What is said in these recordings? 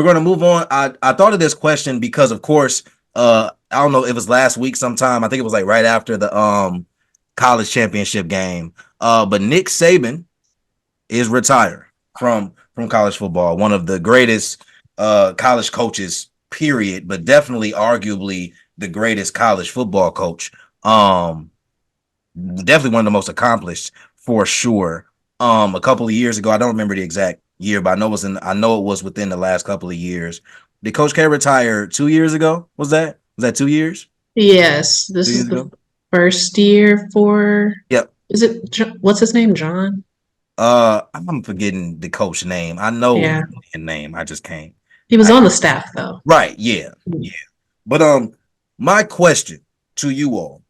we're going to move on. I thought of this question because, of course, I don't know, it was last week sometime. I think it was like right after the college championship game. But Nick Saban is retired from college football. One of the greatest college coaches, period, but definitely arguably the greatest college football coach. Definitely one of the most accomplished for sure. A couple of years ago, I don't remember the exact year, but I know it was within the last couple of years. Did Coach K retire 2 years ago? Was that 2 years? Yes, Two this is years the ago? first year for. Yep. Is it what's his name? John? I'm forgetting the coach name. I know Yeah, the name. I just can't. he was I on the staff though. Right, yeah, yeah. But my question to you all: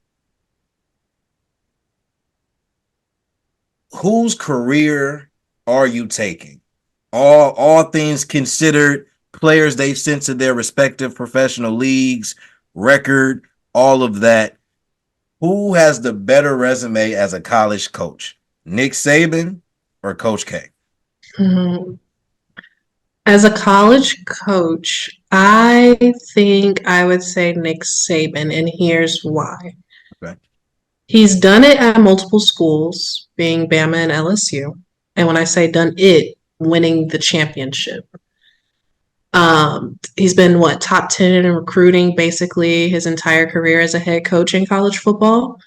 whose career are you taking? All things considered, players they've sent to their respective professional leagues, record, all of that. Who has the better resume as a college coach? Nick Saban or Coach K? Mhm. As a college coach, I think I would say Nick Saban, and here's why. Okay. He's done it at multiple schools, being Bama and LSU. And when I say done it, winning the championship. He's been what, top 10 in recruiting basically his entire career as a head coach in college football.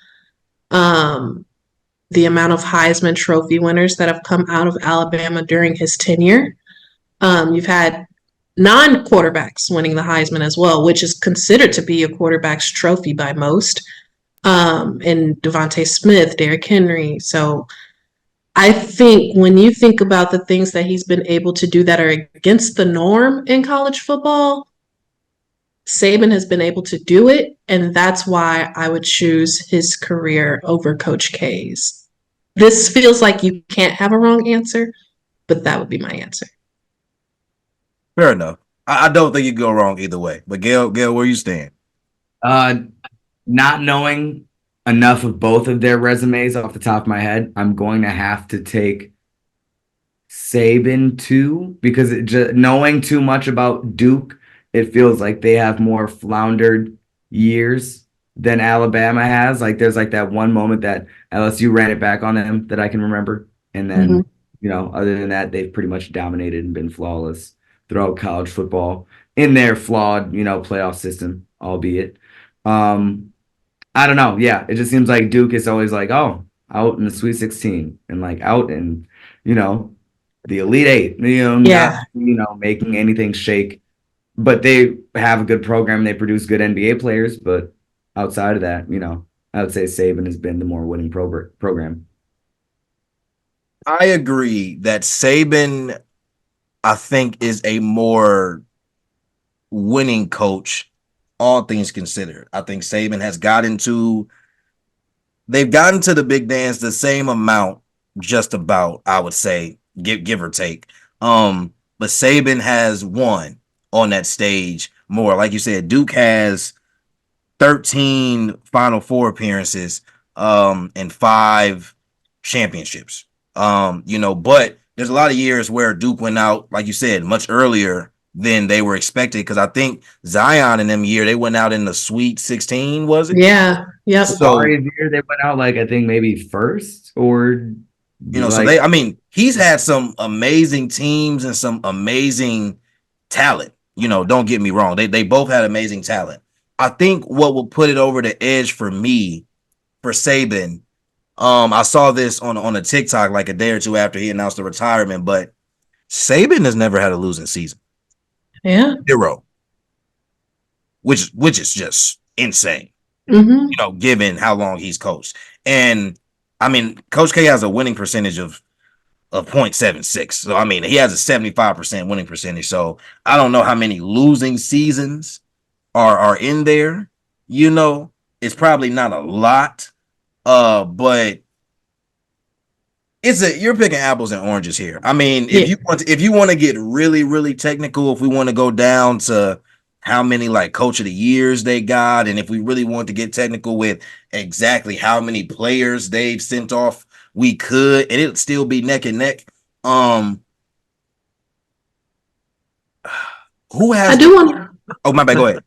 Um, the amount of Heisman Trophy winners that have come out of Alabama during his tenure. You've had non-quarterbacks winning the Heisman as well, which is considered to be a quarterback's trophy by most. And Devontae Smith, Derrick Henry. So I think when you think about the things that he's been able to do that are against the norm in college football, Saban has been able to do it, and that's why I would choose his career over Coach K's. This feels like you can't have a wrong answer, but that would be my answer. Fair enough. I don't think you go wrong either way. But Gail, where you stand? Uh, Not knowing enough of both of their resumes off the top of my head, I'm going to have to take Saban too because knowing too much about Duke, it feels like they have more floundered years than Alabama has. Like there's like that one moment that LSU ran it back on them that I can remember, and Mm-hmm. then other than that, they've pretty much dominated and been flawless throughout college football in their flawed playoff system, albeit. Um, I don't know. Yeah, it just seems like Duke is always like, oh, out in the Sweet 16 and like out in, you know, the Elite Eight, not, Yeah. making anything shake. But they have a good program. They produce good NBA players. But outside of that, I would say Saban has been the more winning program. I agree that Saban, I think, is a more winning coach, all things considered. I think Saban has they've gotten to the big dance the same amount, just about, I would say, give or take. But Saban has won on that stage more. Like you said, Duke has 13 Final Four appearances, and 5 championships. But there's a lot of years where Duke went out, like you said, much earlier than they were expected. Because I think Zion in them year they went out in the Sweet 16, was it? Yeah. Yep. So Jabari's year, they went out like I think maybe first or so like he's had some amazing teams and some amazing talent. Don't get me wrong. They both had amazing talent. I think what will put it over the edge for me, for Saban, I saw this on a TikTok like a day or two after he announced the retirement, but Saban has never had a losing season. Yeah. Zero. Which is just insane, Mm-hmm. given how long he's coached. And I mean, Coach K has a winning percentage of 0.76. So I mean, he has a 75% winning percentage. So I don't know how many losing seasons are in there. It's probably not a lot. But you're picking apples and oranges here. I mean, Yeah. if you want to get really, really technical, if we want to go down to how many like coach of the years they got, and if we really want to get technical with exactly how many players they've sent off, we could, and it'd still be neck and neck. Um, Who I has do the? want. Oh, my bad. Go ahead.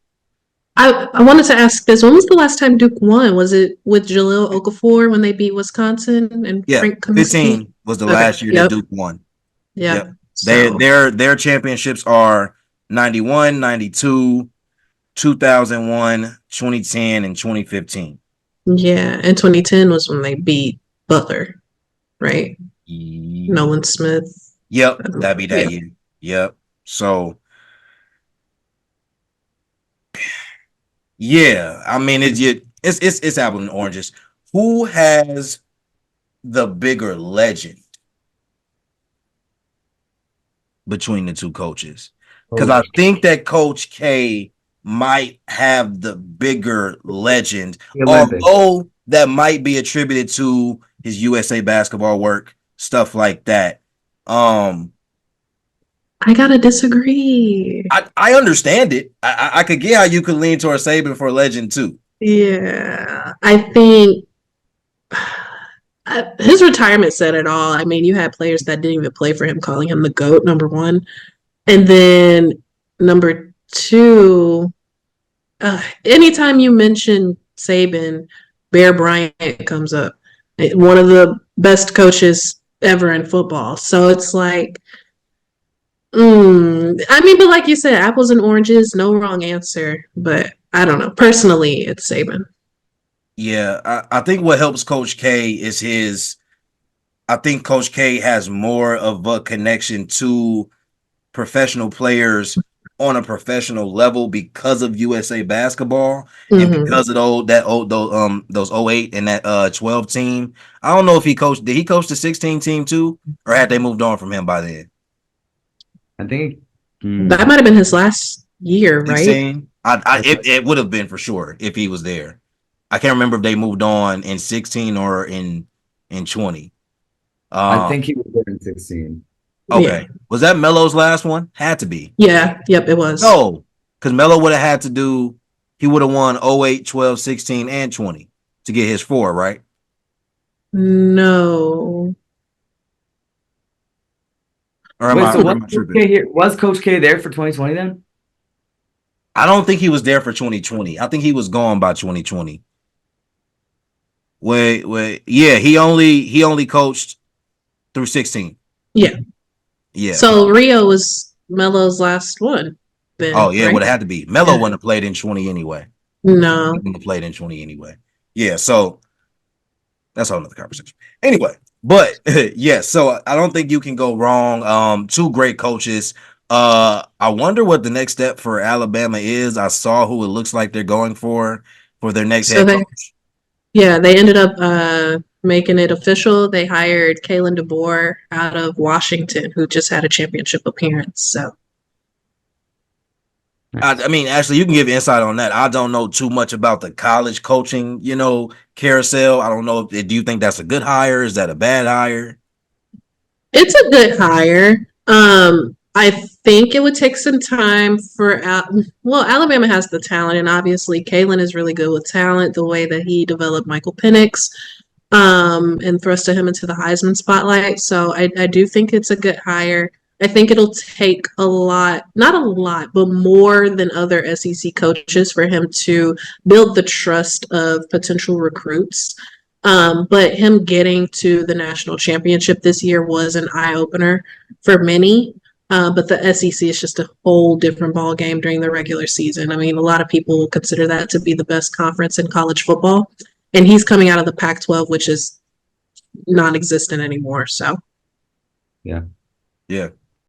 I wanted to ask this. When was the last time Duke won? Was it with Jaleel Okafor when they beat Wisconsin and Yeah, Frank Kaminsky? 15 was the Okay. last year that Yep. Duke won. Yep. Yep. Their So their their championships are 91, 92, 2001, 2010, and 2015. yeah, and 2010 was when they beat Butler, right? Ye- Nolan Smith. Yep, that'd be that Yeah. year. Yep. So yeah, I mean it's apple and oranges. Who has the bigger legend between the two coaches? Because I Coach. think that Coach K might have the bigger legend, The Olympics. although that might be attributed to his USA basketball work, stuff like that. Um, I gotta disagree. I understand it. I could get how you could lean towards Saban for legend too. Yeah, I think his retirement said it all. I mean, you had players that didn't even play for him calling him the GOAT, number one. And then number two, anytime you mention Saban, Bear Bryant comes up. One of the best coaches ever in football. So it's like, I mean, but like you said, apples and oranges, no wrong answer. But I don't know. Personally, it's Saban. Yeah, I think what helps Coach K is his. I think Coach K has more of a connection to professional players on a professional level because of USA basketball and Mm-hmm. because of those 08 and that 12 team. I don't know if did he coach the 16 team too, or had they moved on from him by then? I think That might have been his last year, right? 16? It would have been for sure if he was there. I can't remember if they moved on in 16 or in 20. I Um, think he was there in 16. Yeah. okay. Was that Melo's last one? Had to be. Yeah. Yep, it was. No, because Melo would have had to do, he would have won 08, 12, 16, and 20 to get his four, right? No. Or Wait, so am I tripping? Was Coach K there for 2020 then? I don't think he was there for 2020. I think he was gone by 2020. Wait. Yeah, he only coached through 16. Yeah. Yeah. So Rio was Melo's last one Oh, then, yeah, would right? have had to be. Melo Yeah. wouldn't have played in 20 anyway. He No. wouldn't have played in 20 anyway. Yeah, so that's a whole nother conversation. Anyway, but yeah, so I don't think you can go wrong. Two great coaches. I wonder what the next step for Alabama is. I saw who it looks like they're going for their next So head they coach. they ended up making it official. They hired Kalen DeBoer out of Washington, who just had a championship appearance. So I mean, actually, you can give insight on that. I don't know too much about the college coaching, carousel. I don't know. Do you think that's a good hire? Is that a bad hire? it's a good hire. I think it would take some time for Alabama has the talent, and obviously Kalen is really good with talent. The way that he developed Michael Penix, and thrusted him into the Heisman spotlight. So I do think it's a good hire. I think it'll take a lot, not a lot, but more than other SEC coaches for him to build the trust of potential recruits. But him getting to the national championship this year was an eye opener for many. But the SEC is just a whole different ball game during the regular season. I mean, a lot of people consider that to be the best conference in college football, and he's coming out of the Pac-12, which is non-existent anymore. So Yeah. Yeah.